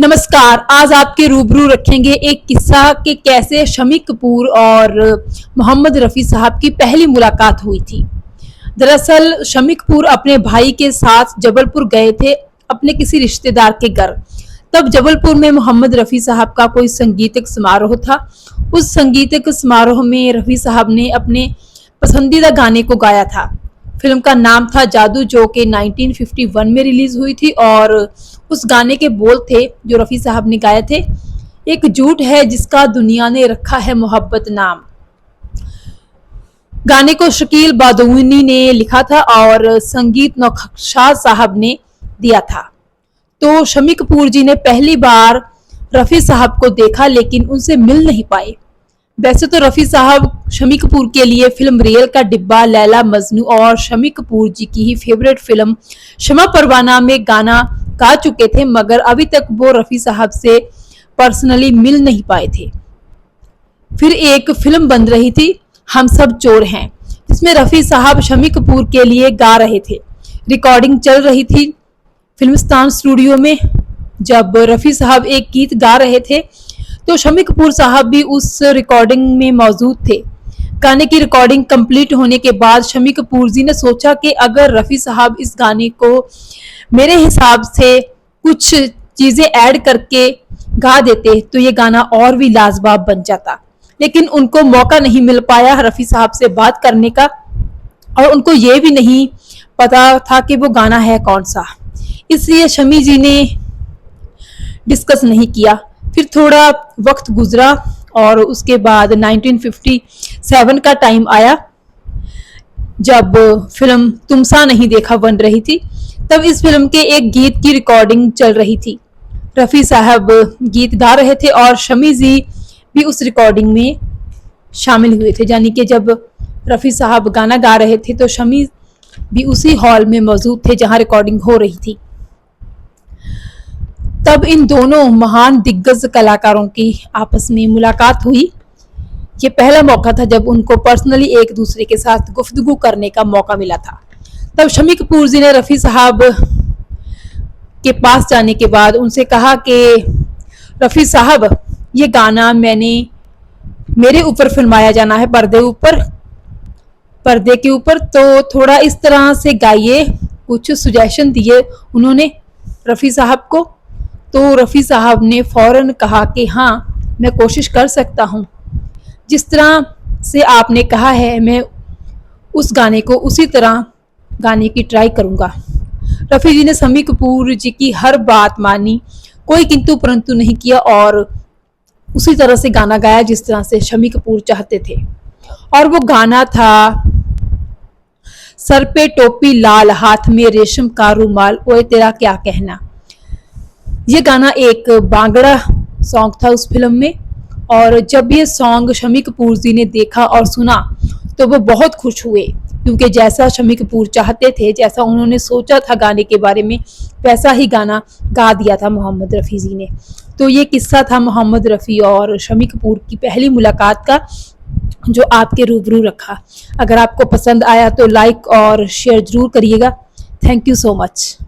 नमस्कार। आज आपके रूबरू रखेंगे एक किस्सा कि कैसे शम्मी कपूर और मोहम्मद रफ़ी साहब की पहली मुलाकात हुई थी। दरअसल शम्मी कपूर अपने भाई के साथ जबलपुर गए थे अपने किसी रिश्तेदार के घर। तब जबलपुर में मोहम्मद रफ़ी साहब का कोई संगीतक समारोह था। उस संगीतक समारोह में रफ़ी साहब ने अपने पसंदीदा गाने को गाया था। फिल्म का नाम था जादू, जो कि 1951 में रिलीज हुई थी और उस गाने के बोल थे जो रफ़ी साहब ने गाए थे, एक झूठ है जिसका दुनिया ने रखा है मोहब्बत नाम। गाने को शकील बादौनी ने लिखा था और संगीत नौशाद साहब ने दिया था। तो शम्मी कपूर जी ने पहली बार रफ़ी साहब को देखा लेकिन उनसे मिल नहीं पाए। वैसे तो रफ़ी साहब शम्मी कपूर के लिए फिल्म रियल का डिब्बा, लैला मजनू और शम्मी कपूर जी की ही फेवरेट फिल्म शमा परवाना में गाना गा चुके थे, मगर अभी तक वो रफ़ी साहब से पर्सनली मिल नहीं पाए थे। फिर एक फिल्म बन रही थी हम सब चोर हैं, जिसमें रफ़ी साहब शम्मी कपूर के लिए गा रहे थे। रिकॉर्डिंग चल रही थी फिल्मिस्तान स्टूडियो में। जब रफ़ी साहब एक गीत गा रहे थे तो शम्मी कपूर साहब भी उस रिकॉर्डिंग में मौजूद थे। गाने की रिकॉर्डिंग कंप्लीट होने के बाद शम्मी कपूर जी ने सोचा कि अगर रफ़ी साहब इस गाने को मेरे हिसाब से कुछ चीज़ें ऐड करके गा देते तो ये गाना और भी लाजवाब बन जाता, लेकिन उनको मौका नहीं मिल पाया रफ़ी साहब से बात करने का और उनको ये भी नहीं पता था कि वो गाना है कौन सा, इसलिए शम्मी जी ने डिस्कस नहीं किया। फिर थोड़ा वक्त गुजरा और उसके बाद 1957 का टाइम आया जब फिल्म तुम सा नहीं देखा बन रही थी। तब इस फिल्म के एक गीत की रिकॉर्डिंग चल रही थी। रफ़ी साहब गीत गा रहे थे और शम्मी जी भी उस रिकॉर्डिंग में शामिल हुए थे, यानी कि जब रफ़ी साहब गाना गा रहे थे तो शम्मी भी उसी हॉल में मौजूद थे जहां रिकॉर्डिंग हो रही थी। तब इन दोनों महान दिग्गज कलाकारों की आपस में मुलाकात हुई। ये पहला मौका था जब उनको पर्सनली एक दूसरे के साथ गुफ्तगू करने का मौका मिला था। तब शम्मी कपूर जी ने रफ़ी साहब के पास जाने के बाद उनसे कहा कि रफ़ी साहब, ये गाना मेरे ऊपर फिल्माया जाना है, पर्दे के ऊपर, तो थोड़ा इस तरह से गाइए। कुछ सुजेशन दिए उन्होंने रफ़ी साहब को। तो रफ़ी साहब ने फौरन कहा कि हाँ, मैं कोशिश कर सकता हूँ, जिस तरह से आपने कहा है मैं उस गाने को उसी तरह गाने की ट्राई करूँगा। रफ़ी जी ने शम्मी कपूर जी की हर बात मानी, कोई किंतु परंतु नहीं किया और उसी तरह से गाना गाया जिस तरह से शम्मी कपूर चाहते थे। और वो गाना था सर पे टोपी लाल, हाथ में रेशम का रुमाल, ओए तेरा क्या कहना। ये गाना एक बांगड़ा सॉन्ग था उस फिल्म में, और जब ये सॉन्ग शम्मी कपूर जी ने देखा और सुना तो वो बहुत खुश हुए, क्योंकि जैसा शम्मी कपूर चाहते थे, जैसा उन्होंने सोचा था गाने के बारे में, वैसा ही गाना गा दिया था मोहम्मद रफ़ी जी ने। तो ये किस्सा था मोहम्मद रफ़ी और शम्मी कपूर की पहली मुलाकात का, जो आपके रूबरू रखा। अगर आपको पसंद आया तो लाइक और शेयर जरूर करिएगा। Thank you so much.